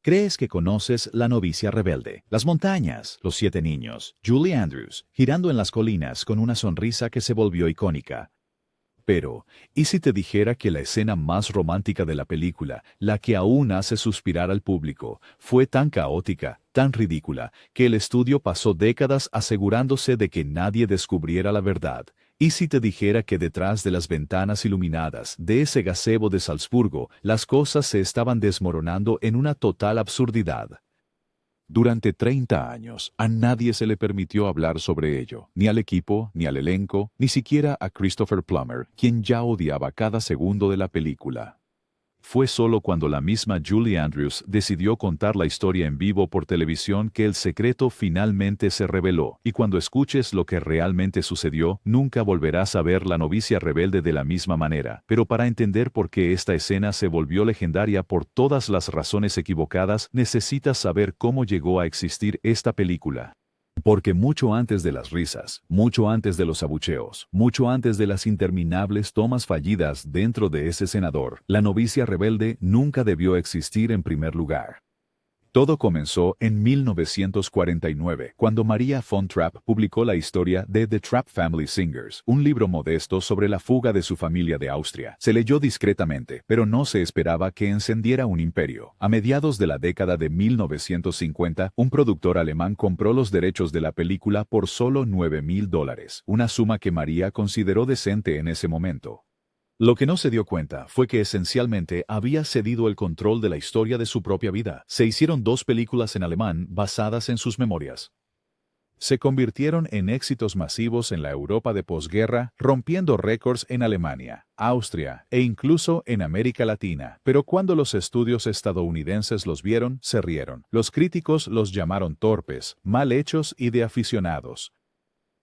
Crees que conoces La novicia rebelde, las montañas, los 7 niños, Julie Andrews, girando en las colinas con una sonrisa que se volvió icónica. Pero, ¿y si te dijera que la escena más romántica de la película, la que aún hace suspirar al público, fue tan caótica, tan ridícula, que el estudio pasó décadas asegurándose de que nadie descubriera la verdad? ¿Y si te dijera que detrás de las ventanas iluminadas de ese gazebo de Salzburgo, las cosas se estaban desmoronando en una total absurdidad? Durante 30 años, a nadie se le permitió hablar sobre ello, ni al equipo, ni al elenco, ni siquiera a Christopher Plummer, quien ya odiaba cada segundo de la película. Fue solo cuando la misma Julie Andrews decidió contar la historia en vivo por televisión que el secreto finalmente se reveló, y cuando escuches lo que realmente sucedió, nunca volverás a ver La novicia rebelde de la misma manera. Pero para entender por qué esta escena se volvió legendaria por todas las razones equivocadas, necesitas saber cómo llegó a existir esta película. Porque mucho antes de las risas, mucho antes de los abucheos, mucho antes de las interminables tomas fallidas dentro de ese senador, La novicia rebelde nunca debió existir en primer lugar. Todo comenzó en 1949, cuando Maria von Trapp publicó la historia de The Trapp Family Singers, un libro modesto sobre la fuga de su familia de Austria. Se leyó discretamente, pero no se esperaba que encendiera un imperio. A mediados de la década de 1950, un productor alemán compró los derechos de la película por solo $9,000, una suma que Maria consideró decente en ese momento. Lo que no se dio cuenta fue que esencialmente había cedido el control de la historia de su propia vida. Se hicieron 2 películas en alemán basadas en sus memorias. Se convirtieron en éxitos masivos en la Europa de posguerra, rompiendo récords en Alemania, Austria e incluso en América Latina. Pero cuando los estudios estadounidenses los vieron, se rieron. Los críticos los llamaron torpes, mal hechos y de aficionados.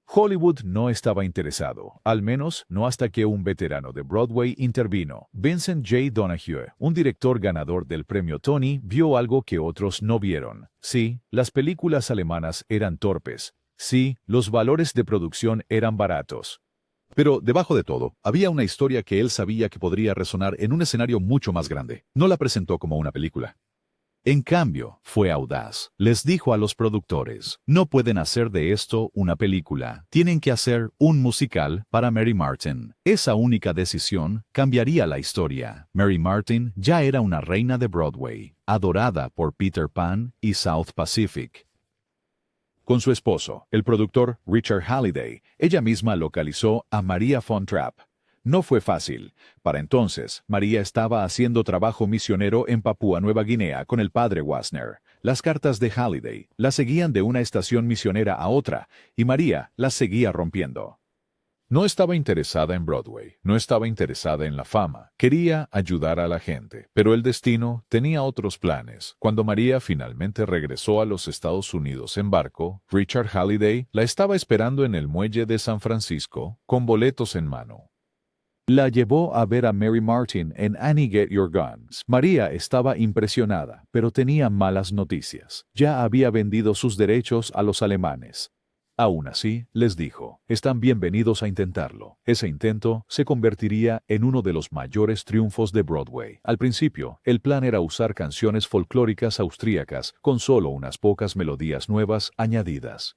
Hollywood no estaba interesado, al menos no hasta que un veterano de Broadway intervino. Vincent J. Donahue, un director ganador del premio Tony, vio algo que otros no vieron. Sí, las películas alemanas eran torpes. Sí, los valores de producción eran baratos. Pero debajo de todo, había una historia que él sabía que podría resonar en un escenario mucho más grande. No la presentó como una película. En cambio, fue audaz. Les dijo a los productores, no pueden hacer de esto una película. Tienen que hacer un musical para Mary Martin. Esa única decisión cambiaría la historia. Mary Martin ya era una reina de Broadway, adorada por Peter Pan y South Pacific. Con su esposo, el productor Richard Halliday, ella misma localizó a Maria von Trapp. No fue fácil. Para entonces, María estaba haciendo trabajo misionero en Papúa Nueva Guinea con el padre Wasner. Las cartas de Halliday la seguían de una estación misionera a otra, y María las seguía rompiendo. No estaba interesada en Broadway, no estaba interesada en la fama. Quería ayudar a la gente, pero el destino tenía otros planes. Cuando María finalmente regresó a los Estados Unidos en barco, Richard Halliday la estaba esperando en el muelle de San Francisco, con boletos en mano. La llevó a ver a Mary Martin en Annie Get Your Guns. María estaba impresionada, pero tenía malas noticias. Ya había vendido sus derechos a los alemanes. Aún así, les dijo, están bienvenidos a intentarlo. Ese intento se convertiría en uno de los mayores triunfos de Broadway. Al principio, el plan era usar canciones folclóricas austríacas con solo unas pocas melodías nuevas añadidas.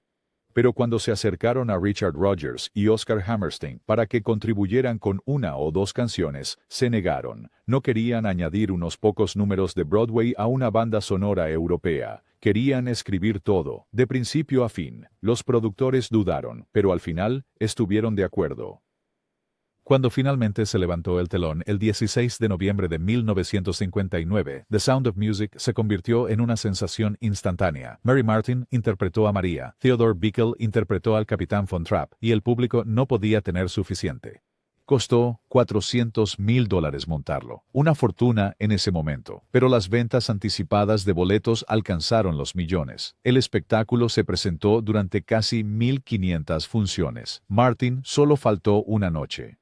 Pero cuando se acercaron a Richard Rodgers y Oscar Hammerstein para que contribuyeran con 1 o 2 canciones, se negaron. No querían añadir unos pocos números de Broadway a una banda sonora europea. Querían escribir todo, de principio a fin. Los productores dudaron, pero al final estuvieron de acuerdo. Cuando finalmente se levantó el telón el 16 de noviembre de 1959, The Sound of Music se convirtió en una sensación instantánea. Mary Martin interpretó a María, Theodore Bikel interpretó al capitán von Trapp, y el público no podía tener suficiente. Costó $400,000 montarlo, una fortuna en ese momento, pero las ventas anticipadas de boletos alcanzaron los millones. El espectáculo se presentó durante casi 1,500 funciones. Martin solo faltó una noche.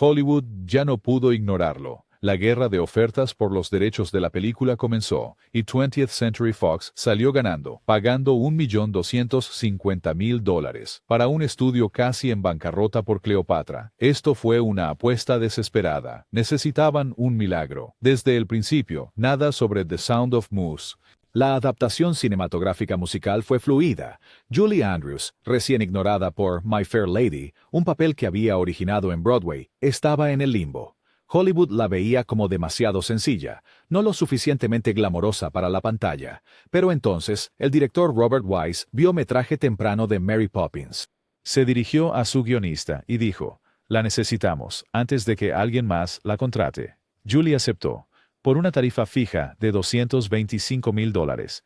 Hollywood ya no pudo ignorarlo. La guerra de ofertas por los derechos de la película comenzó, y 20th Century Fox salió ganando, pagando $1,250,000 para un estudio casi en bancarrota por Cleopatra. Esto fue una apuesta desesperada. Necesitaban un milagro. Desde el principio, nada sobre The Sound of Moose. La adaptación cinematográfica musical fue fluida. Julie Andrews, recién ignorada por My Fair Lady, un papel que había originado en Broadway, estaba en el limbo. Hollywood la veía como demasiado sencilla, no lo suficientemente glamorosa para la pantalla. Pero entonces, el director Robert Wise vio metraje temprano de Mary Poppins. Se dirigió a su guionista y dijo, «La necesitamos, antes de que alguien más la contrate». Julie aceptó, por una tarifa fija de $225,000.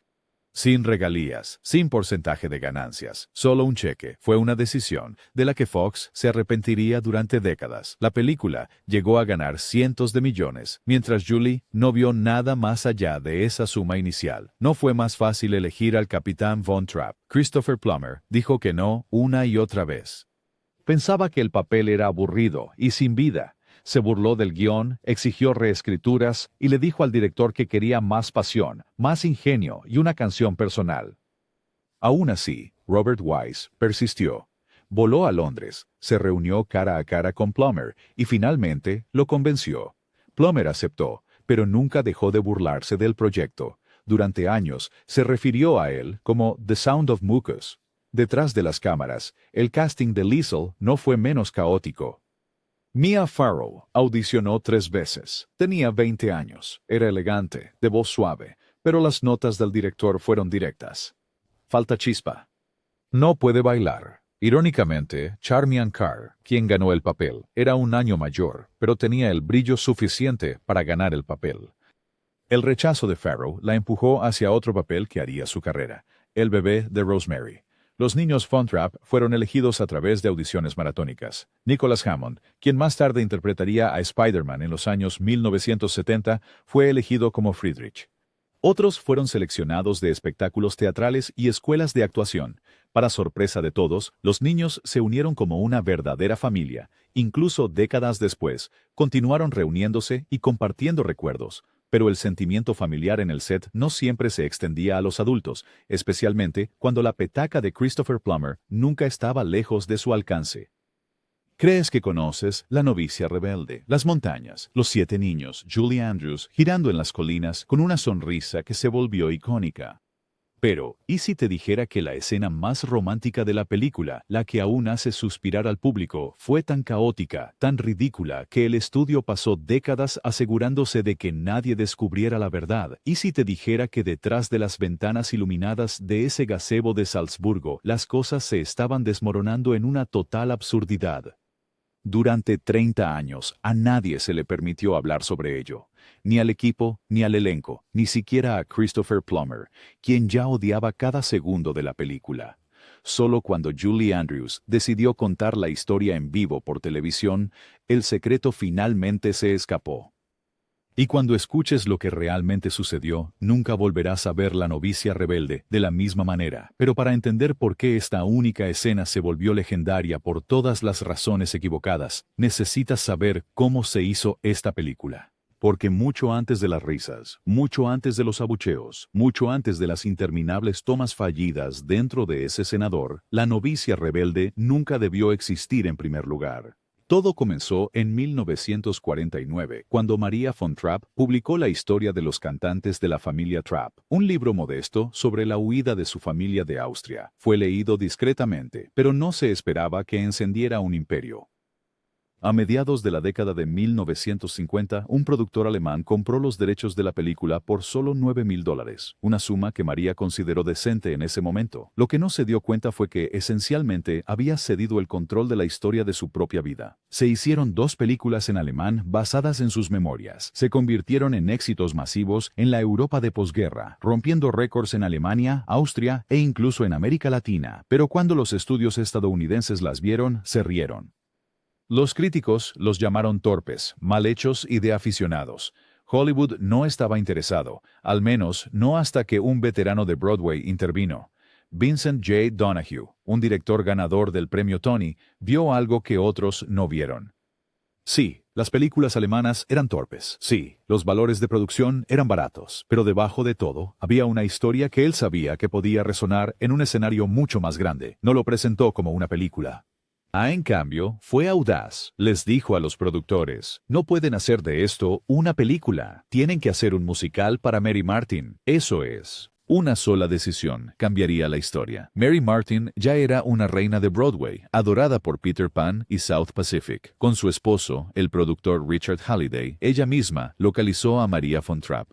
Sin regalías, sin porcentaje de ganancias, solo un cheque. Fue una decisión de la que Fox se arrepentiría durante décadas. La película llegó a ganar cientos de millones, mientras Julie no vio nada más allá de esa suma inicial. No fue más fácil elegir al capitán Von Trapp. Christopher Plummer dijo que no una y otra vez. Pensaba que el papel era aburrido y sin vida. Se burló del guión, exigió reescrituras y le dijo al director que quería más pasión, más ingenio y una canción personal. Aún así, Robert Wise persistió. Voló a Londres, se reunió cara a cara con Plummer y finalmente lo convenció. Plummer aceptó, pero nunca dejó de burlarse del proyecto. Durante años se refirió a él como The Sound of Mucus. Detrás de las cámaras, el casting de Liesl no fue menos caótico. Mia Farrow audicionó 3 veces. Tenía 20 años, era elegante, de voz suave, pero las notas del director fueron directas. Falta chispa. No puede bailar. Irónicamente, Charmian Carr, quien ganó el papel, era un año mayor, pero tenía el brillo suficiente para ganar el papel. El rechazo de Farrow la empujó hacia otro papel que haría su carrera, el bebé de Rosemary. Los niños Von Trapp fueron elegidos a través de audiciones maratónicas. Nicholas Hammond, quien más tarde interpretaría a Spider-Man en los años 1970, fue elegido como Friedrich. Otros fueron seleccionados de espectáculos teatrales y escuelas de actuación. Para sorpresa de todos, los niños se unieron como una verdadera familia. Incluso décadas después, continuaron reuniéndose y compartiendo recuerdos. Pero el sentimiento familiar en el set no siempre se extendía a los adultos, especialmente cuando la petaca de Christopher Plummer nunca estaba lejos de su alcance. Crees que conoces La novicia rebelde, Las montañas, Los 7 niños, Julie Andrews girando en las colinas con una sonrisa que se volvió icónica. Pero, ¿y si te dijera que la escena más romántica de la película, la que aún hace suspirar al público, fue tan caótica, tan ridícula, que el estudio pasó décadas asegurándose de que nadie descubriera la verdad? ¿Y si te dijera que detrás de las ventanas iluminadas de ese gazebo de Salzburgo, las cosas se estaban desmoronando en una total absurdidad? Durante 30 años, a nadie se le permitió hablar sobre ello. Ni al equipo, ni al elenco, ni siquiera a Christopher Plummer, quien ya odiaba cada segundo de la película. Solo cuando Julie Andrews decidió contar la historia en vivo por televisión, el secreto finalmente se escapó. Y cuando escuches lo que realmente sucedió, nunca volverás a ver La novicia rebelde de la misma manera. Pero para entender por qué esta única escena se volvió legendaria por todas las razones equivocadas, necesitas saber cómo se hizo esta película. Porque mucho antes de las risas, mucho antes de los abucheos, mucho antes de las interminables tomas fallidas dentro de ese senador, La novicia rebelde nunca debió existir en primer lugar. Todo comenzó en 1949, cuando Maria von Trapp publicó La historia de los cantantes de la familia Trapp, un libro modesto sobre la huida de su familia de Austria. Fue leído discretamente, pero no se esperaba que encendiera un imperio. A mediados de la década de 1950, un productor alemán compró los derechos de la película por solo $9,000, una suma que María consideró decente en ese momento. Lo que no se dio cuenta fue que, esencialmente, había cedido el control de la historia de su propia vida. Se hicieron 2 películas en alemán basadas en sus memorias. Se convirtieron en éxitos masivos en la Europa de posguerra, rompiendo récords en Alemania, Austria e incluso en América Latina. Pero cuando los estudios estadounidenses las vieron, se rieron. Los críticos los llamaron torpes, mal hechos y de aficionados. Hollywood no estaba interesado, al menos no hasta que un veterano de Broadway intervino. Vincent J. Donahue, un director ganador del premio Tony, vio algo que otros no vieron. Sí, las películas alemanas eran torpes. Sí, los valores de producción eran baratos. Pero debajo de todo, había una historia que él sabía que podía resonar en un escenario mucho más grande. No lo presentó como una película. En cambio, fue audaz. Les dijo a los productores, no pueden hacer de esto una película. Tienen que hacer un musical para Mary Martin. Eso es, Una sola decisión cambiaría la historia. Mary Martin ya era una reina de Broadway, adorada por Peter Pan y South Pacific. Con su esposo, el productor Richard Halliday, ella misma localizó a Maria von Trapp.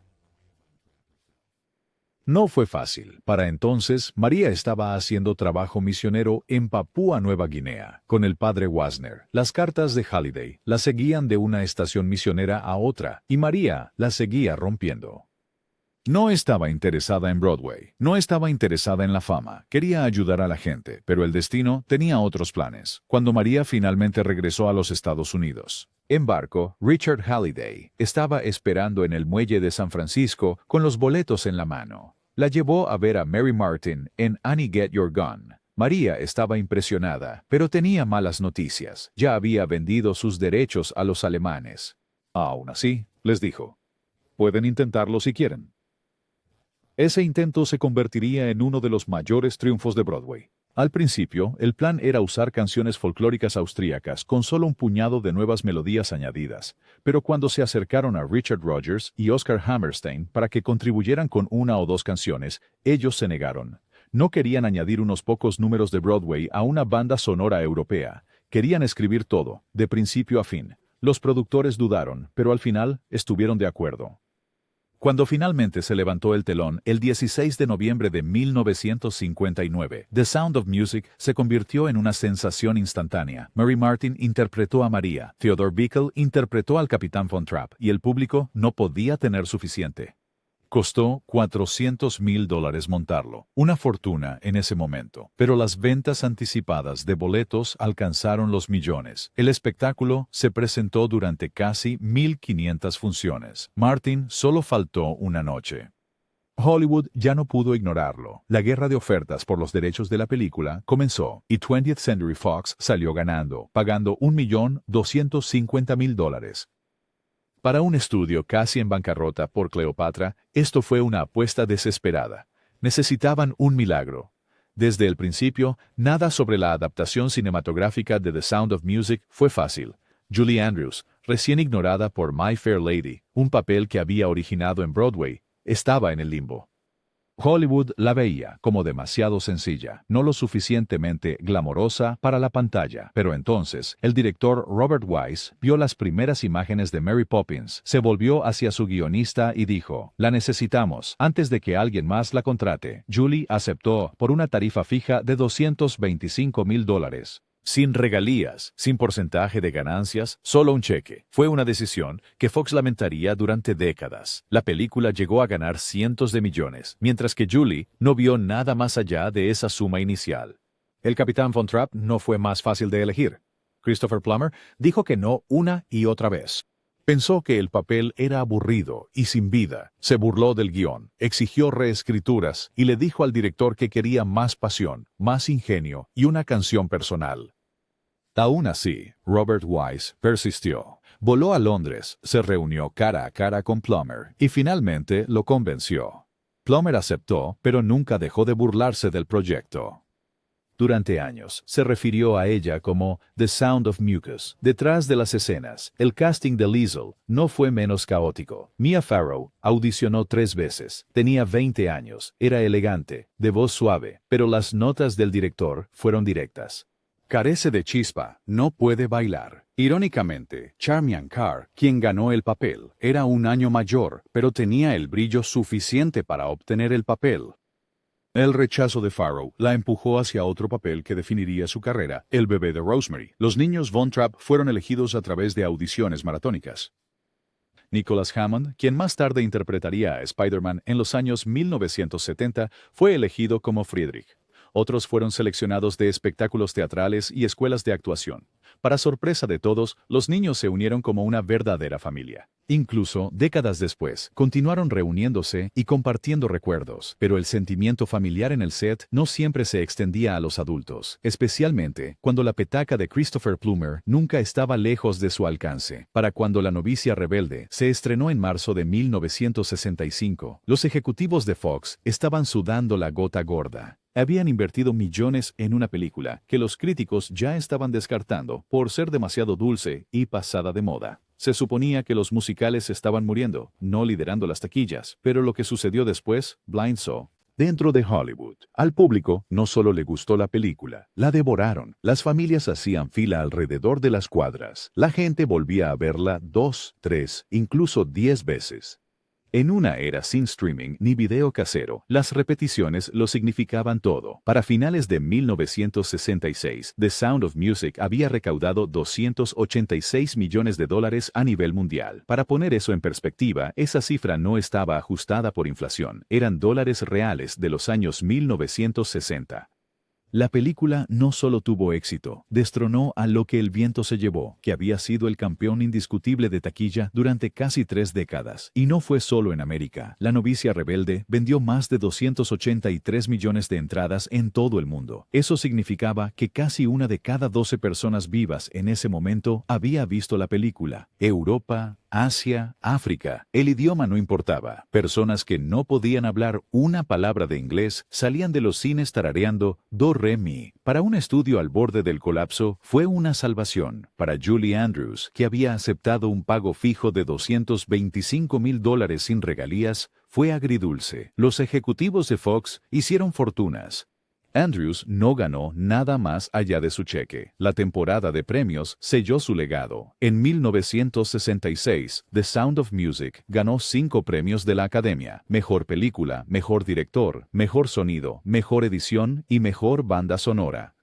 No fue fácil. Para entonces, María estaba haciendo trabajo misionero en Papúa Nueva Guinea, con el padre Wasner. Las cartas de Halliday la seguían de una estación misionera a otra, y María la seguía rompiendo. No estaba interesada en Broadway, no estaba interesada en la fama, quería ayudar a la gente, pero el destino tenía otros planes. Cuando María finalmente regresó a los Estados Unidos, en barco, Richard Halliday estaba esperando en el muelle de San Francisco con los boletos en la mano. La llevó a ver a Mary Martin en Annie Get Your Gun. María estaba impresionada, pero tenía malas noticias. Ya había vendido sus derechos a los alemanes. Aún así, les dijo, pueden intentarlo si quieren. Ese intento se convertiría en uno de los mayores triunfos de Broadway. Al principio, el plan era usar canciones folclóricas austríacas con solo un puñado de nuevas melodías añadidas, pero cuando se acercaron a Richard Rodgers y Oscar Hammerstein para que contribuyeran con una o dos canciones, ellos se negaron. No querían añadir unos pocos números de Broadway a una banda sonora europea. Querían escribir todo, de principio a fin. Los productores dudaron, pero al final estuvieron de acuerdo. Cuando finalmente se levantó el telón, el 16 de noviembre de 1959, The Sound of Music se convirtió en una sensación instantánea. Mary Martin interpretó a María, Theodore Bikel interpretó al Capitán von Trapp, y el público no podía tener suficiente. Costó $400,000 montarlo, una fortuna en ese momento, pero las ventas anticipadas de boletos alcanzaron los millones. El espectáculo se presentó durante casi 1,500 funciones. Martin solo faltó una noche. Hollywood ya no pudo ignorarlo. La guerra de ofertas por los derechos de la película comenzó y 20th Century Fox salió ganando, pagando $1,250,000. Para un estudio casi en bancarrota por Cleopatra, esto fue una apuesta desesperada. Necesitaban un milagro. Desde el principio, nada sobre la adaptación cinematográfica de The Sound of Music fue fácil. Julie Andrews, recién ignorada por My Fair Lady, un papel que había originado en Broadway, estaba en el limbo. Hollywood la veía como demasiado sencilla, no lo suficientemente glamorosa para la pantalla. Pero entonces, el director Robert Wise vio las primeras imágenes de Mary Poppins, se volvió hacia su guionista y dijo, «La necesitamos, antes de que alguien más la contrate». Julie aceptó por una tarifa fija de $225,000. Sin regalías, sin porcentaje de ganancias, solo un cheque. Fue una decisión que Fox lamentaría durante décadas. La película llegó a ganar cientos de millones, mientras que Julie no vio nada más allá de esa suma inicial. El Capitán von Trapp no fue más fácil de elegir. Christopher Plummer dijo que no una y otra vez. Pensó que el papel era aburrido y sin vida. Se burló del guión, exigió reescrituras y le dijo al director que quería más pasión, más ingenio y una canción personal. Aún así, Robert Wise persistió. Voló a Londres, se reunió cara a cara con Plummer y finalmente lo convenció. Plummer aceptó, pero nunca dejó de burlarse del proyecto. Durante años, se refirió a ella como The Sound of Mucus. Detrás de las escenas, el casting de Liesl no fue menos caótico. Mia Farrow audicionó 3 veces. Tenía 20 años, era elegante, de voz suave, pero las notas del director fueron directas. Carece de chispa, no puede bailar. Irónicamente, Charmian Carr, quien ganó el papel, era un año mayor, pero tenía el brillo suficiente para obtener el papel. El rechazo de Farrow la empujó hacia otro papel que definiría su carrera, El bebé de Rosemary. Los niños Von Trapp fueron elegidos a través de audiciones maratónicas. Nicholas Hammond, quien más tarde interpretaría a Spider-Man en los años 1970, fue elegido como Friedrich. Otros fueron seleccionados de espectáculos teatrales y escuelas de actuación. Para sorpresa de todos, los niños se unieron como una verdadera familia. Incluso, décadas después, continuaron reuniéndose y compartiendo recuerdos, pero el sentimiento familiar en el set no siempre se extendía a los adultos, especialmente cuando la petaca de Christopher Plummer nunca estaba lejos de su alcance. Para cuando La novicia rebelde se estrenó en marzo de 1965, los ejecutivos de Fox estaban sudando la gota gorda. Habían invertido millones en una película que los críticos ya estaban descartando por ser demasiado dulce y pasada de moda. Se suponía que los musicales estaban muriendo, no liderando las taquillas, pero lo que sucedió después, Blind Saw, dentro de Hollywood. Al público no solo le gustó la película, la devoraron. Las familias hacían fila alrededor de las cuadras. La gente volvía a verla 2, 3, incluso 10 veces. En una era sin streaming ni video casero, las repeticiones lo significaban todo. Para finales de 1966, The Sound of Music había recaudado $286 millones a nivel mundial. Para poner eso en perspectiva, esa cifra no estaba ajustada por inflación, eran dólares reales de los años 1960. La película no solo tuvo éxito, destronó a Lo que el viento se llevó, que había sido el campeón indiscutible de taquilla durante casi 3 décadas. Y no fue solo en América. La novicia rebelde vendió más de 283 millones de entradas en todo el mundo. Eso significaba que casi una de cada 12 personas vivas en ese momento había visto la película. Europa, Asia, África. El idioma no importaba. Personas que no podían hablar una palabra de inglés salían de los cines tarareando Do, Re, Mi. Para un estudio al borde del colapso, fue una salvación. Para Julie Andrews, que había aceptado un pago fijo de $225,000 sin regalías, fue agridulce. Los ejecutivos de Fox hicieron fortunas. Andrews no ganó nada más allá de su cheque. La temporada de premios selló su legado. En 1966, The Sound of Music ganó 5 premios de la Academia: Mejor Película, Mejor Director, Mejor Sonido, Mejor Edición y Mejor Banda Sonora.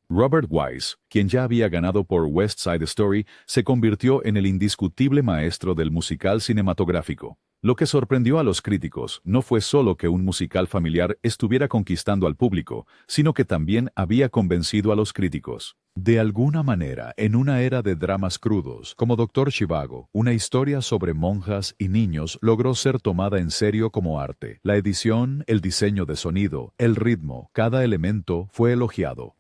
Robert Wise, quien ya había ganado por West Side Story, se convirtió en el indiscutible maestro del musical cinematográfico. Lo que sorprendió a los críticos no fue solo que un musical familiar estuviera conquistando al público, sino que también había convencido a los críticos. De alguna manera, en una era de dramas crudos, como Dr. Zhivago, una historia sobre monjas y niños logró ser tomada en serio como arte. La edición, el diseño de sonido, el ritmo, cada elemento fue elogiado.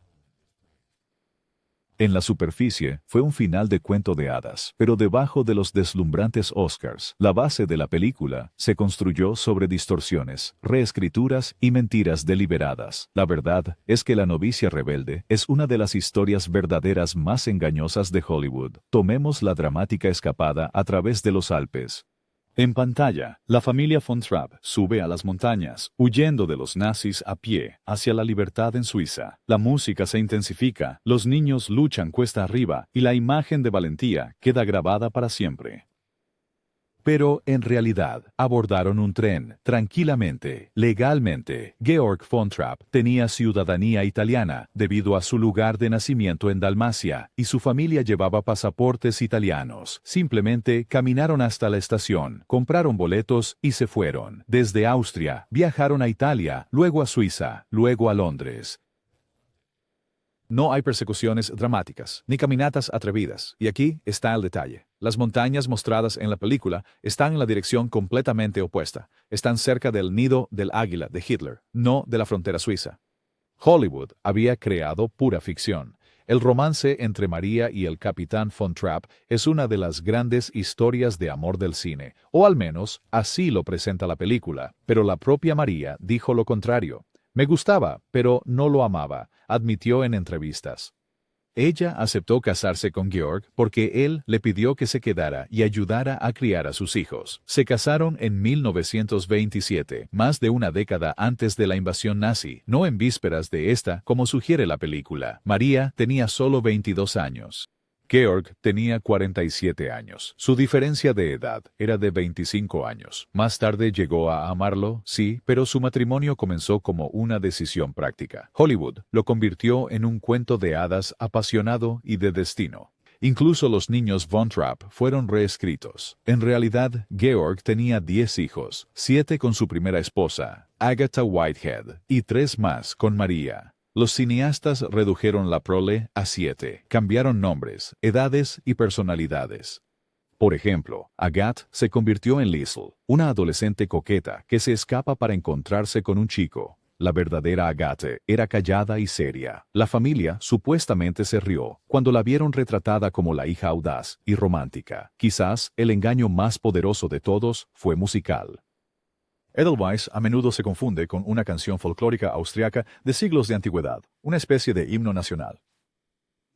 En la superficie, fue un final de cuento de hadas, pero debajo de los deslumbrantes Oscars, la base de la película se construyó sobre distorsiones, reescrituras y mentiras deliberadas. La verdad es que La novicia rebelde es una de las historias verdaderas más engañosas de Hollywood. Tomemos la dramática escapada a través de los Alpes. En pantalla, la familia Von Trapp sube a las montañas, huyendo de los nazis a pie, hacia la libertad en Suiza. La música se intensifica, los niños luchan cuesta arriba y la imagen de valentía queda grabada para siempre. Pero, en realidad, abordaron un tren, tranquilamente, legalmente. Georg von Trapp tenía ciudadanía italiana, debido a su lugar de nacimiento en Dalmacia, y su familia llevaba pasaportes italianos. Simplemente caminaron hasta la estación, compraron boletos y se fueron. Desde Austria, viajaron a Italia, luego a Suiza, luego a Londres. No hay persecuciones dramáticas, ni caminatas atrevidas, y aquí está el detalle. Las montañas mostradas en la película están en la dirección completamente opuesta. Están cerca del nido del águila de Hitler, no de la frontera suiza. Hollywood había creado pura ficción. El romance entre María y el capitán Von Trapp es una de las grandes historias de amor del cine, o al menos así lo presenta la película, pero la propia María dijo lo contrario. Me gustaba, pero no lo amaba, admitió en entrevistas. Ella aceptó casarse con Georg porque él le pidió que se quedara y ayudara a criar a sus hijos. Se casaron en 1927, más de una década antes de la invasión nazi, no en vísperas de esta, como sugiere la película. María tenía solo 22 años. Georg tenía 47 años. Su diferencia de edad era de 25 años. Más tarde llegó a amarlo, sí, pero su matrimonio comenzó como una decisión práctica. Hollywood lo convirtió en un cuento de hadas apasionado y de destino. Incluso los niños Von Trapp fueron reescritos. En realidad, Georg tenía 10 hijos, 7 con su primera esposa, Agatha Whitehead, y 3 más con María. Los cineastas redujeron la prole a 7, cambiaron nombres, edades y personalidades. Por ejemplo, Agathe se convirtió en Liesl, una adolescente coqueta que se escapa para encontrarse con un chico. La verdadera Agathe era callada y seria. La familia supuestamente se rió cuando la vieron retratada como la hija audaz y romántica. Quizás el engaño más poderoso de todos fue musical. Edelweiss a menudo se confunde con una canción folclórica austriaca de siglos de antigüedad, una especie de himno nacional.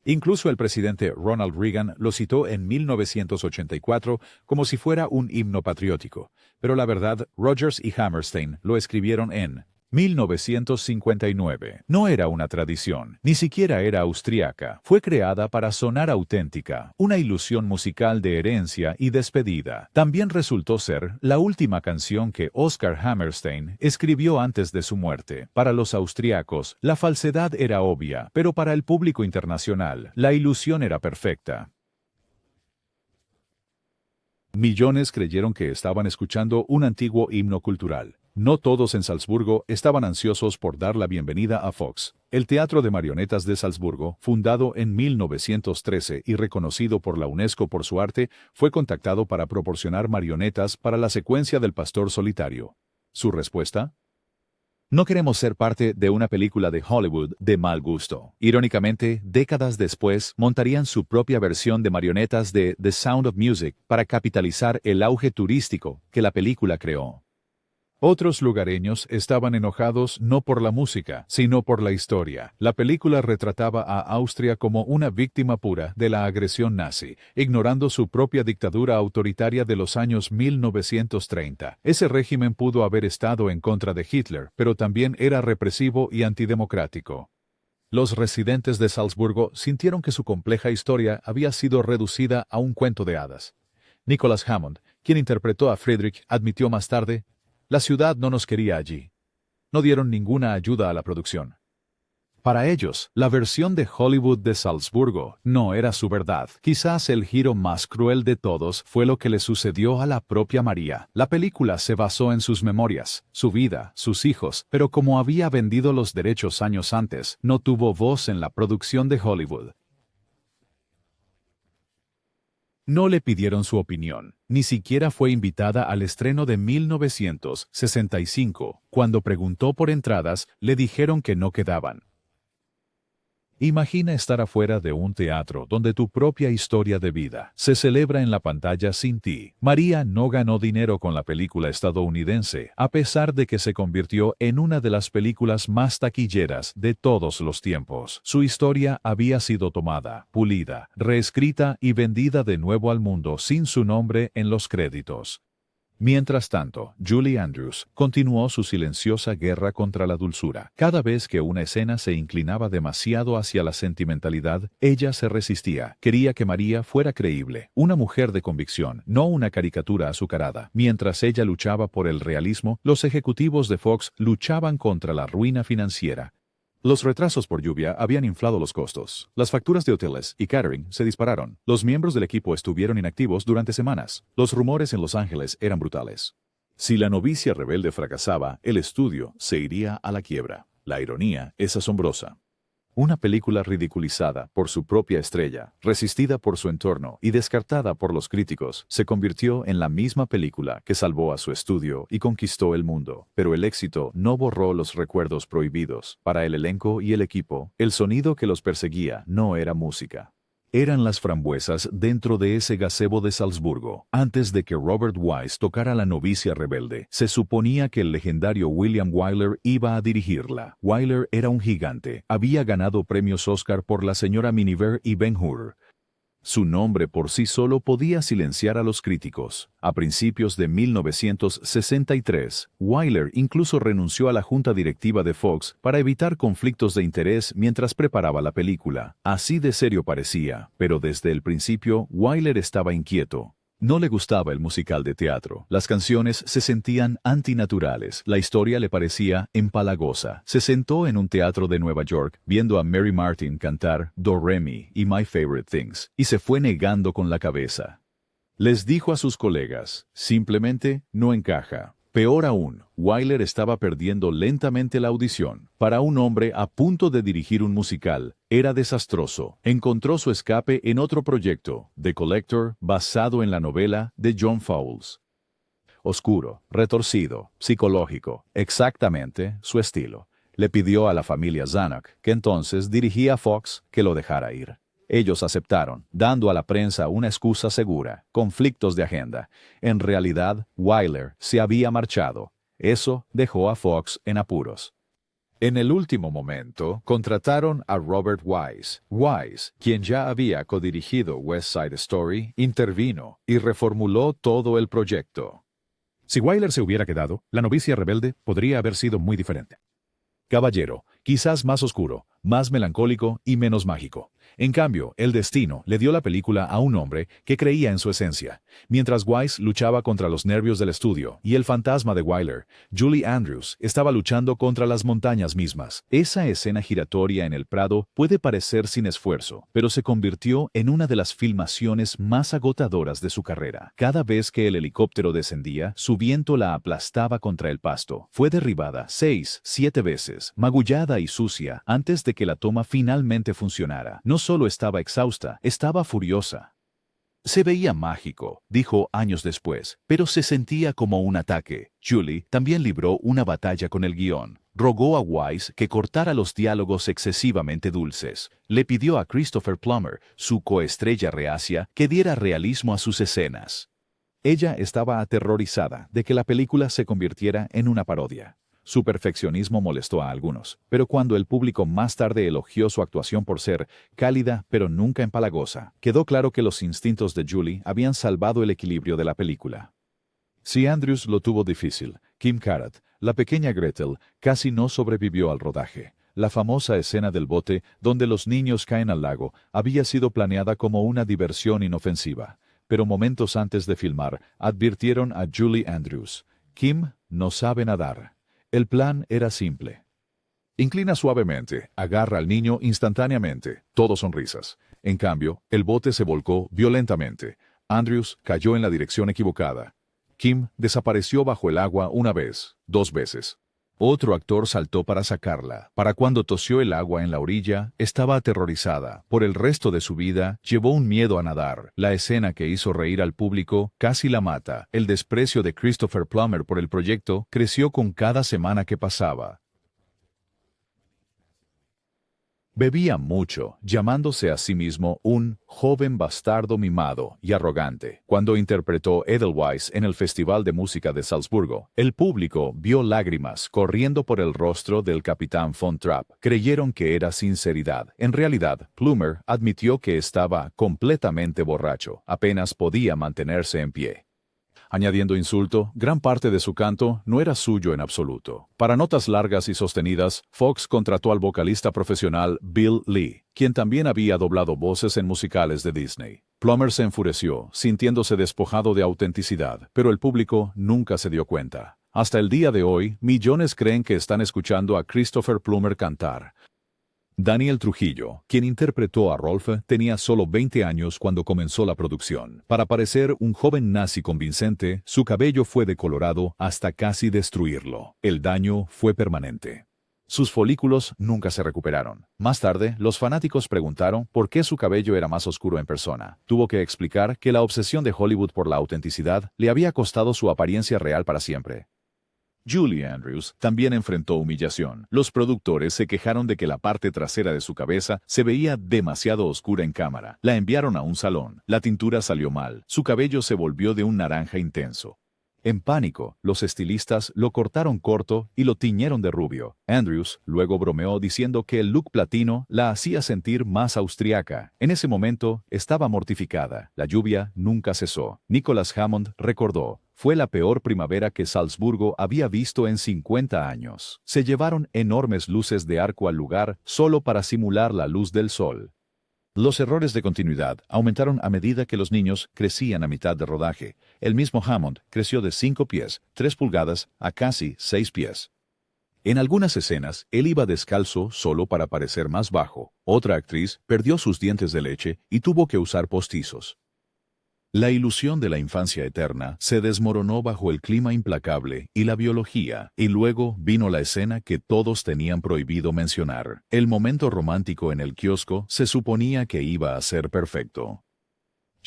Incluso el presidente Ronald Reagan lo citó en 1984 como si fuera un himno patriótico, pero la verdad, Rodgers y Hammerstein lo escribieron en 1959. No era una tradición, ni siquiera era austríaca. Fue creada para sonar auténtica, una ilusión musical de herencia y despedida. También resultó ser la última canción que Oscar Hammerstein escribió antes de su muerte. Para los austríacos, la falsedad era obvia, pero para el público internacional, la ilusión era perfecta. Millones creyeron que estaban escuchando un antiguo himno cultural. No todos en Salzburgo estaban ansiosos por dar la bienvenida a Fox. El Teatro de Marionetas de Salzburgo, fundado en 1913 y reconocido por la UNESCO por su arte, fue contactado para proporcionar marionetas para la secuencia del Pastor Solitario. ¿Su respuesta? No queremos ser parte de una película de Hollywood de mal gusto. Irónicamente, décadas después, montarían su propia versión de marionetas de The Sound of Music para capitalizar el auge turístico que la película creó. Otros lugareños estaban enojados no por la música, sino por la historia. La película retrataba a Austria como una víctima pura de la agresión nazi, ignorando su propia dictadura autoritaria de los años 1930. Ese régimen pudo haber estado en contra de Hitler, pero también era represivo y antidemocrático. Los residentes de Salzburgo sintieron que su compleja historia había sido reducida a un cuento de hadas. Nicholas Hammond, quien interpretó a Friedrich, admitió más tarde: la ciudad no nos quería allí. No dieron ninguna ayuda a la producción. Para ellos, la versión de Hollywood de Salzburgo no era su verdad. Quizás el giro más cruel de todos fue lo que le sucedió a la propia María. La película se basó en sus memorias, su vida, sus hijos, pero como había vendido los derechos años antes, no tuvo voz en la producción de Hollywood. No le pidieron su opinión, ni siquiera fue invitada al estreno de 1965. Cuando preguntó por entradas, le dijeron que no quedaban. Imagina estar afuera de un teatro donde tu propia historia de vida se celebra en la pantalla sin ti. María no ganó dinero con la película estadounidense, a pesar de que se convirtió en una de las películas más taquilleras de todos los tiempos. Su historia había sido tomada, pulida, reescrita y vendida de nuevo al mundo sin su nombre en los créditos. Mientras tanto, Julie Andrews continuó su silenciosa guerra contra la dulzura. Cada vez que una escena se inclinaba demasiado hacia la sentimentalidad, ella se resistía. Quería que María fuera creíble, una mujer de convicción, no una caricatura azucarada. Mientras ella luchaba por el realismo, los ejecutivos de Fox luchaban contra la ruina financiera. Los retrasos por lluvia habían inflado los costos. Las facturas de hoteles y catering se dispararon. Los miembros del equipo estuvieron inactivos durante semanas. Los rumores en Los Ángeles eran brutales. Si La novicia rebelde fracasaba, el estudio se iría a la quiebra. La ironía es asombrosa. Una película ridiculizada por su propia estrella, resistida por su entorno y descartada por los críticos, se convirtió en la misma película que salvó a su estudio y conquistó el mundo. Pero el éxito no borró los recuerdos prohibidos. Para el elenco y el equipo, el sonido que los perseguía no era música. Eran las frambuesas dentro de ese gazebo de Salzburgo. Antes de que Robert Wise tocara La novicia rebelde, se suponía que el legendario William Wyler iba a dirigirla. Wyler era un gigante. Había ganado premios Oscar por La señora Miniver y Ben-Hur. Su nombre por sí solo podía silenciar a los críticos. A principios de 1963, Wyler incluso renunció a la junta directiva de Fox para evitar conflictos de interés mientras preparaba la película. Así de serio parecía, pero desde el principio Wyler estaba inquieto. No le gustaba el musical de teatro. Las canciones se sentían antinaturales. La historia le parecía empalagosa. Se sentó en un teatro de Nueva York viendo a Mary Martin cantar Do Re Mi y My Favorite Things, y se fue negando con la cabeza. Les dijo a sus colegas: simplemente no encaja. Peor aún, Wyler estaba perdiendo lentamente la audición. Para un hombre a punto de dirigir un musical, era desastroso. Encontró su escape en otro proyecto, The Collector, basado en la novela de John Fowles. Oscuro, retorcido, psicológico, exactamente su estilo. Le pidió a la familia Zanuck, que entonces dirigía a Fox, que lo dejara ir. Ellos aceptaron, dando a la prensa una excusa segura: conflictos de agenda. En realidad, Wyler se había marchado. Eso dejó a Fox en apuros. En el último momento, contrataron a Robert Wise. Wise, quien ya había codirigido West Side Story, intervino y reformuló todo el proyecto. Si Wyler se hubiera quedado, La novicia rebelde podría haber sido muy diferente. Caballero, quizás más oscuro, más melancólico y menos mágico. En cambio, el destino le dio la película a un hombre que creía en su esencia. Mientras Wise luchaba contra los nervios del estudio y el fantasma de Wyler, Julie Andrews estaba luchando contra las montañas mismas. Esa escena giratoria en el Prado puede parecer sin esfuerzo, pero se convirtió en una de las filmaciones más agotadoras de su carrera. Cada vez que el helicóptero descendía, su viento la aplastaba contra el pasto. Fue derribada 6, 7 veces, magullada y sucia, antes de que la toma finalmente funcionara. No solo estaba exhausta, estaba furiosa. Se veía mágico, dijo años después, pero se sentía como un ataque. Julie también libró una batalla con el guión. Rogó a Wise que cortara los diálogos excesivamente dulces. Le pidió a Christopher Plummer, su coestrella reacia, que diera realismo a sus escenas. Ella estaba aterrorizada de que la película se convirtiera en una parodia. Su perfeccionismo molestó a algunos, pero cuando el público más tarde elogió su actuación por ser cálida pero nunca empalagosa, quedó claro que los instintos de Julie habían salvado el equilibrio de la película. Si Andrews lo tuvo difícil, Kim Carrot, la pequeña Gretel, casi no sobrevivió al rodaje. La famosa escena del bote, donde los niños caen al lago, había sido planeada como una diversión inofensiva, pero momentos antes de filmar, advirtieron a Julie Andrews: Kim no sabe nadar. El plan era simple. Inclina suavemente, agarra al niño instantáneamente, todo sonrisas. En cambio, el bote se volcó violentamente. Andrews cayó en la dirección equivocada. Kim desapareció bajo el agua una vez, 2 veces. Otro actor saltó para sacarla. Para cuando tosió el agua en la orilla, estaba aterrorizada. Por el resto de su vida, llevó un miedo a nadar. La escena que hizo reír al público casi la mata. El desprecio de Christopher Plummer por el proyecto creció con cada semana que pasaba. Bebía mucho, llamándose a sí mismo un joven bastardo mimado y arrogante. Cuando interpretó Edelweiss en el Festival de Música de Salzburgo, el público vio lágrimas corriendo por el rostro del capitán Von Trapp. Creyeron que era sinceridad. En realidad, Plummer admitió que estaba completamente borracho. Apenas podía mantenerse en pie. Añadiendo insulto, gran parte de su canto no era suyo en absoluto. Para notas largas y sostenidas, Fox contrató al vocalista profesional Bill Lee, quien también había doblado voces en musicales de Disney. Plummer se enfureció, sintiéndose despojado de autenticidad, pero el público nunca se dio cuenta. Hasta el día de hoy, millones creen que están escuchando a Christopher Plummer cantar. Daniel Trujillo, quien interpretó a Rolf, tenía solo 20 años cuando comenzó la producción. Para parecer un joven nazi convincente, su cabello fue decolorado hasta casi destruirlo. El daño fue permanente. Sus folículos nunca se recuperaron. Más tarde, los fanáticos preguntaron por qué su cabello era más oscuro en persona. Tuvo que explicar que la obsesión de Hollywood por la autenticidad le había costado su apariencia real para siempre. Julie Andrews también enfrentó humillación. Los productores se quejaron de que la parte trasera de su cabeza se veía demasiado oscura en cámara. La enviaron a un salón. La tintura salió mal. Su cabello se volvió de un naranja intenso. En pánico, los estilistas lo cortaron corto y lo tiñeron de rubio. Andrews luego bromeó diciendo que el look platino la hacía sentir más austriaca. En ese momento, estaba mortificada. La lluvia nunca cesó. Nicholas Hammond recordó: fue la peor primavera que Salzburgo había visto en 50 años. Se llevaron enormes luces de arco al lugar solo para simular la luz del sol. Los errores de continuidad aumentaron a medida que los niños crecían a mitad de rodaje. El mismo Hammond creció de 5 pies, 3 pulgadas, a casi 6 pies. En algunas escenas, él iba descalzo solo para parecer más bajo. Otra actriz perdió sus dientes de leche y tuvo que usar postizos. La ilusión de la infancia eterna se desmoronó bajo el clima implacable y la biología, y luego vino la escena que todos tenían prohibido mencionar. El momento romántico en el kiosco se suponía que iba a ser perfecto.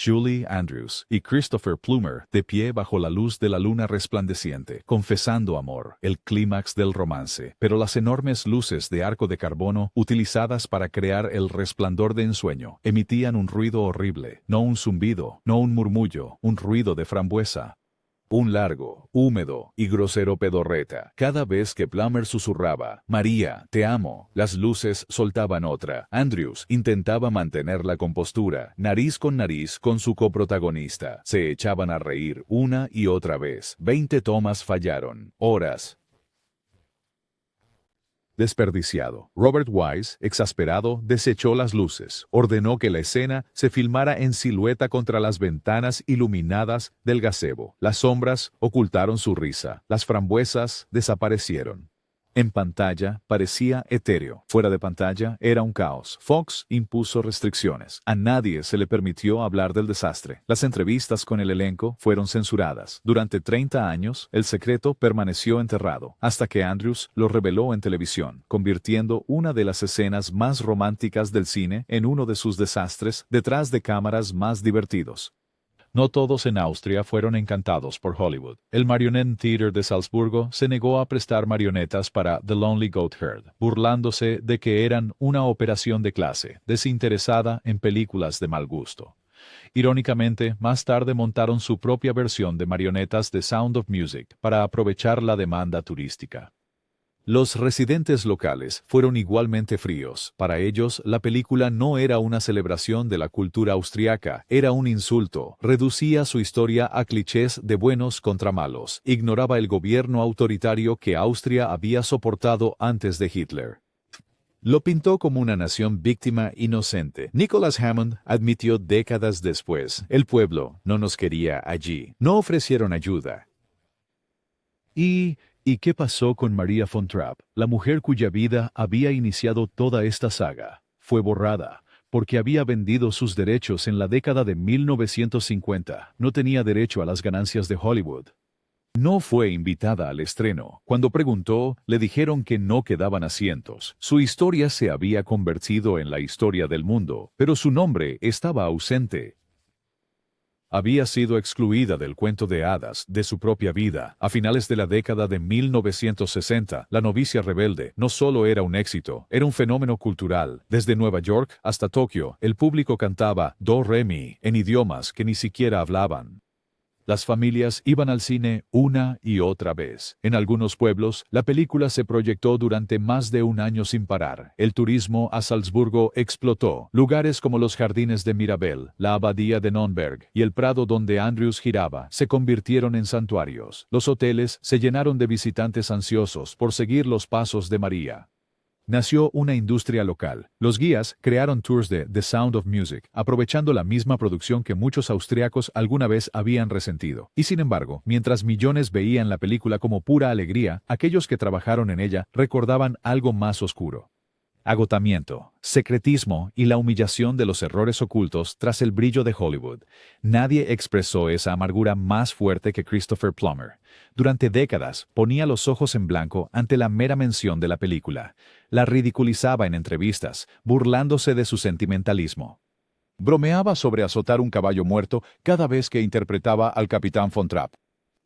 Julie Andrews y Christopher Plummer de pie bajo la luz de la luna resplandeciente, confesando amor, el clímax del romance. Pero las enormes luces de arco de carbono, utilizadas para crear el resplandor de ensueño, emitían un ruido horrible, no un zumbido, no un murmullo, un ruido de frambuesa. Un largo, húmedo y grosero pedorreta. Cada vez que Plummer susurraba, «María, te amo», las luces soltaban otra. Andrews intentaba mantener la compostura, nariz con su coprotagonista. Se echaban a reír una y otra vez. 20 tomas fallaron. Horas. Desperdiciado. Robert Wise, exasperado, desechó las luces. Ordenó que la escena se filmara en silueta contra las ventanas iluminadas del gazebo. Las sombras ocultaron su risa. Las frambuesas desaparecieron. En pantalla parecía etéreo. Fuera de pantalla era un caos. Fox impuso restricciones. A nadie se le permitió hablar del desastre. Las entrevistas con el elenco fueron censuradas. Durante 30 años, el secreto permaneció enterrado, hasta que Andrews lo reveló en televisión, convirtiendo una de las escenas más románticas del cine en uno de sus desastres detrás de cámaras más divertidos. No todos en Austria fueron encantados por Hollywood. El Marionette Theater de Salzburgo se negó a prestar marionetas para The Lonely Goatherd, burlándose de que eran una operación de clase, desinteresada en películas de mal gusto. Irónicamente, más tarde montaron su propia versión de marionetas de Sound of Music para aprovechar la demanda turística. Los residentes locales fueron igualmente fríos. Para ellos, la película no era una celebración de la cultura austriaca, era un insulto. Reducía su historia a clichés de buenos contra malos. Ignoraba el gobierno autoritario que Austria había soportado antes de Hitler. Lo pintó como una nación víctima inocente. Nicholas Hammond admitió décadas después: el pueblo no nos quería allí. No ofrecieron ayuda. ¿Y qué pasó con Maria von Trapp, la mujer cuya vida había iniciado toda esta saga? Fue borrada, porque había vendido sus derechos en la década de 1950. No tenía derecho a las ganancias de Hollywood. No fue invitada al estreno. Cuando preguntó, le dijeron que no quedaban asientos. Su historia se había convertido en la historia del mundo, pero su nombre estaba ausente. Había sido excluida del cuento de hadas de su propia vida. A finales de la década de 1960, La novicia rebelde no solo era un éxito, era un fenómeno cultural. Desde Nueva York hasta Tokio, el público cantaba Do Re Mi en idiomas que ni siquiera hablaban. Las familias iban al cine una y otra vez. En algunos pueblos, la película se proyectó durante más de un año sin parar. El turismo a Salzburgo explotó. Lugares como los jardines de Mirabel, la abadía de Nürnberg y el prado donde Andrews giraba se convirtieron en santuarios. Los hoteles se llenaron de visitantes ansiosos por seguir los pasos de María. Nació una industria local. Los guías crearon tours de The Sound of Music, aprovechando la misma producción que muchos austriacos alguna vez habían resentido. Y sin embargo, mientras millones veían la película como pura alegría, aquellos que trabajaron en ella recordaban algo más oscuro. Agotamiento, secretismo y la humillación de los errores ocultos tras el brillo de Hollywood. Nadie expresó esa amargura más fuerte que Christopher Plummer. Durante décadas ponía los ojos en blanco ante la mera mención de la película. La ridiculizaba en entrevistas, burlándose de su sentimentalismo. Bromeaba sobre azotar un caballo muerto cada vez que interpretaba al capitán von Trapp.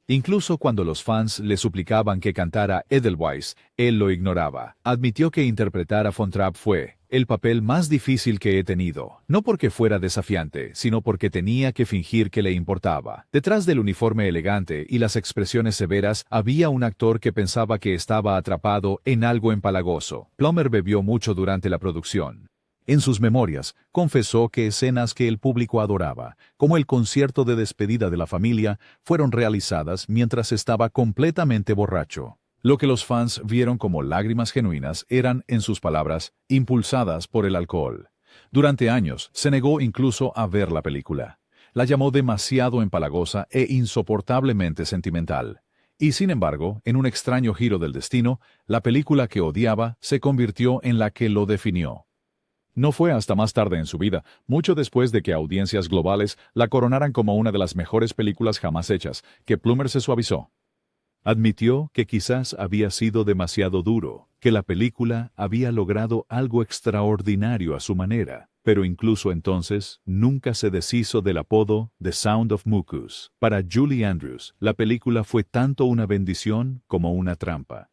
Incluso cuando los fans le suplicaban que cantara Edelweiss, él lo ignoraba. Admitió que interpretar a von Trapp fue el papel más difícil que he tenido, no porque fuera desafiante, sino porque tenía que fingir que le importaba. Detrás del uniforme elegante y las expresiones severas había un actor que pensaba que estaba atrapado en algo empalagoso. Plummer bebió mucho durante la producción. En sus memorias, confesó que escenas que el público adoraba, como el concierto de despedida de la familia, fueron realizadas mientras estaba completamente borracho. Lo que los fans vieron como lágrimas genuinas eran, en sus palabras, impulsadas por el alcohol. Durante años, se negó incluso a ver la película. La llamó demasiado empalagosa e insoportablemente sentimental. Y sin embargo, en un extraño giro del destino, la película que odiaba se convirtió en la que lo definió. No fue hasta más tarde en su vida, mucho después de que audiencias globales la coronaran como una de las mejores películas jamás hechas, que Plummer se suavizó. Admitió que quizás había sido demasiado duro, que la película había logrado algo extraordinario a su manera, pero incluso entonces nunca se deshizo del apodo The Sound of Mucus. Para Julie Andrews, la película fue tanto una bendición como una trampa.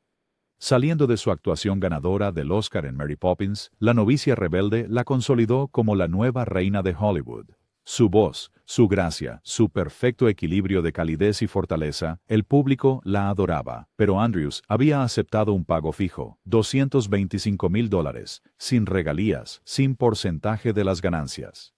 Saliendo de su actuación ganadora del Oscar en Mary Poppins, La novicia rebelde la consolidó como la nueva reina de Hollywood. Su voz, su gracia, su perfecto equilibrio de calidez y fortaleza, el público la adoraba. Pero Andrews había aceptado un pago fijo, $225,000, sin regalías, sin porcentaje de las ganancias.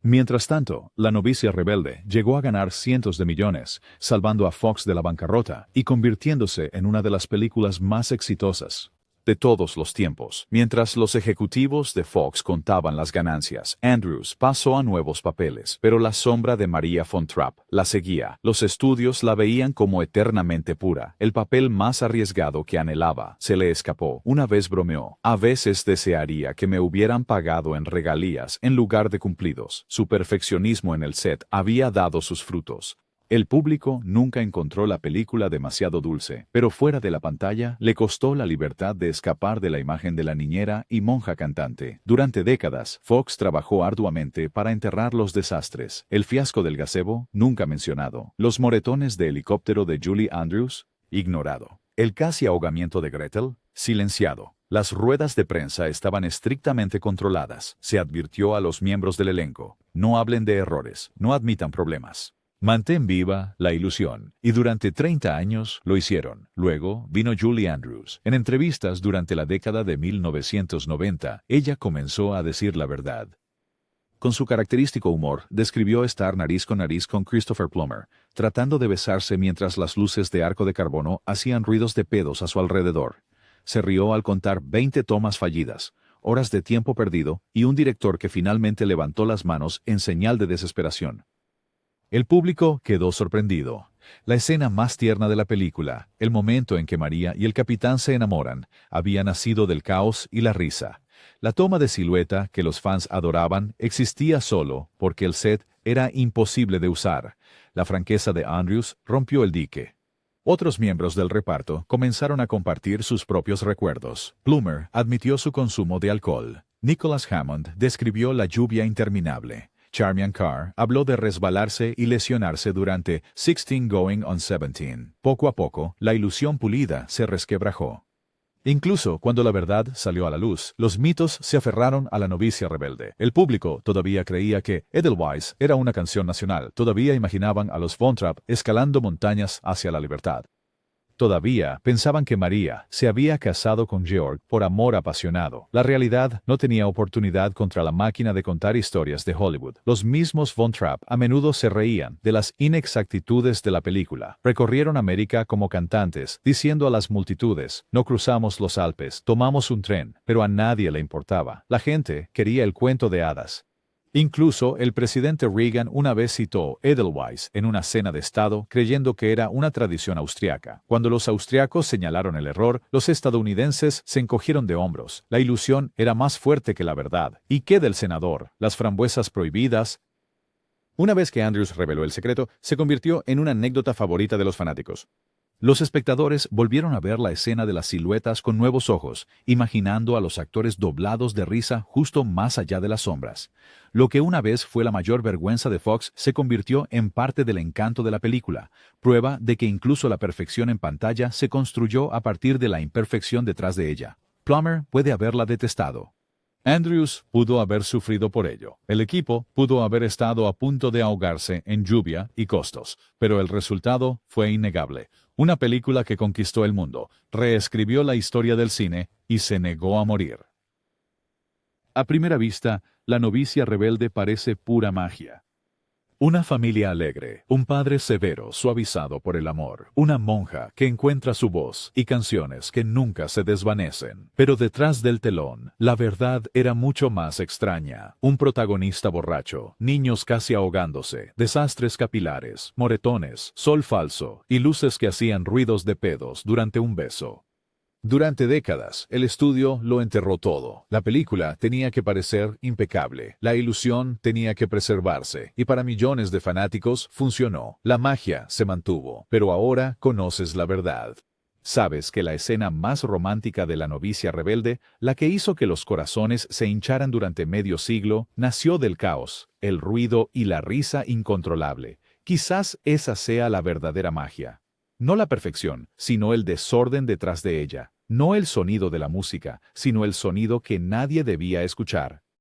Mientras tanto, La novicia rebelde llegó a ganar cientos de millones, salvando a Fox de la bancarrota y convirtiéndose en una de las películas más exitosas de todos los tiempos. Mientras los ejecutivos de Fox contaban las ganancias, Andrews pasó a nuevos papeles, pero la sombra de Maria von Trapp la seguía. Los estudios la veían como eternamente pura. El papel más arriesgado que anhelaba se le escapó. Una vez bromeó: a veces desearía que me hubieran pagado en regalías en lugar de cumplidos. Su perfeccionismo en el set había dado sus frutos. El público nunca encontró la película demasiado dulce, pero fuera de la pantalla le costó la libertad de escapar de la imagen de la niñera y monja cantante. Durante décadas, Fox trabajó arduamente para enterrar los desastres: el fiasco del gazebo, nunca mencionado; los moretones de helicóptero de Julie Andrews, ignorado; el casi ahogamiento de Gretel, silenciado. Las ruedas de prensa estaban estrictamente controladas. Se advirtió a los miembros del elenco: no hablen de errores, no admitan problemas. Mantén viva la ilusión. Y durante 30 años lo hicieron. Luego vino Julie Andrews. En entrevistas durante la década de 1990, ella comenzó a decir la verdad. Con su característico humor, describió estar nariz con Christopher Plummer, tratando de besarse mientras las luces de arco de carbono hacían ruidos de pedos a su alrededor. Se rió al contar 20 tomas fallidas, horas de tiempo perdido y un director que finalmente levantó las manos en señal de desesperación. El público quedó sorprendido. La escena más tierna de la película, el momento en que María y el capitán se enamoran, había nacido del caos y la risa. La toma de silueta que los fans adoraban existía solo porque el set era imposible de usar. La franqueza de Andrews rompió el dique. Otros miembros del reparto comenzaron a compartir sus propios recuerdos. Plummer admitió su consumo de alcohol. Nicholas Hammond describió la lluvia interminable. Charmian Carr habló de resbalarse y lesionarse durante 16 Going on 17. Poco a poco, la ilusión pulida se resquebrajó. Incluso cuando la verdad salió a la luz, los mitos se aferraron a La novicia rebelde. El público todavía creía que Edelweiss era una canción nacional. Todavía imaginaban a los Von Trapp escalando montañas hacia la libertad. Todavía pensaban que María se había casado con Georg por amor apasionado. La realidad no tenía oportunidad contra la máquina de contar historias de Hollywood. Los mismos Von Trapp a menudo se reían de las inexactitudes de la película. Recorrieron América como cantantes, diciendo a las multitudes: no cruzamos los Alpes, tomamos un tren, pero a nadie le importaba. La gente quería el cuento de hadas. Incluso el presidente Reagan una vez citó Edelweiss en una cena de Estado creyendo que era una tradición austriaca. Cuando los austriacos señalaron el error, los estadounidenses se encogieron de hombros. La ilusión era más fuerte que la verdad. ¿Y qué del senador? Las frambuesas prohibidas. Una vez que Andrews reveló el secreto, se convirtió en una anécdota favorita de los fanáticos. Los espectadores volvieron a ver la escena de las siluetas con nuevos ojos, imaginando a los actores doblados de risa justo más allá de las sombras. Lo que una vez fue la mayor vergüenza de Fox se convirtió en parte del encanto de la película, prueba de que incluso la perfección en pantalla se construyó a partir de la imperfección detrás de ella. Plummer puede haberla detestado. Andrews pudo haber sufrido por ello. El equipo pudo haber estado a punto de ahogarse en lluvia y costos, pero el resultado fue innegable. Una película que conquistó el mundo, reescribió la historia del cine y se negó a morir. A primera vista, La novicia rebelde parece pura magia. Una familia alegre, un padre severo suavizado por el amor, una monja que encuentra su voz y canciones que nunca se desvanecen. Pero detrás del telón, la verdad era mucho más extraña. Un protagonista borracho, niños casi ahogándose, desastres capilares, moretones, sol falso y luces que hacían ruidos de pedos durante un beso. Durante décadas, el estudio lo enterró todo. La película tenía que parecer impecable, la ilusión tenía que preservarse, y para millones de fanáticos funcionó. La magia se mantuvo, pero ahora conoces la verdad. Sabes que la escena más romántica de La novicia rebelde, la que hizo que los corazones se hincharan durante medio siglo, nació del caos, el ruido y la risa incontrolable. Quizás esa sea la verdadera magia. No la perfección, sino el desorden detrás de ella. No el sonido de la música, sino el sonido que nadie debía escuchar.